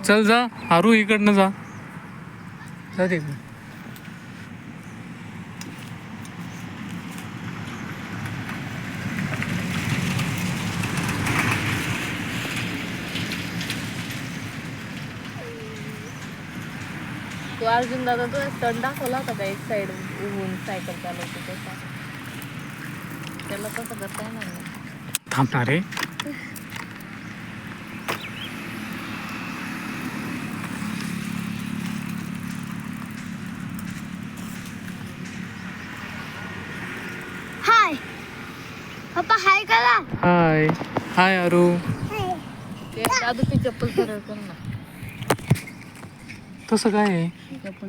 चल जा आरू इकडनं जा तिकडे. तू अर्जुन दादा तो स्टंट दाखवला होता का एक साइड उभून सायकल चालवतो तसा त्याला तसं करता येणार नाही. थांबणार रे. हाय पप्पा हाय करा. हाय हाय आरू. ते दादू ती चप्पल सरळ कर ना. तसं काय आहे? चप्पल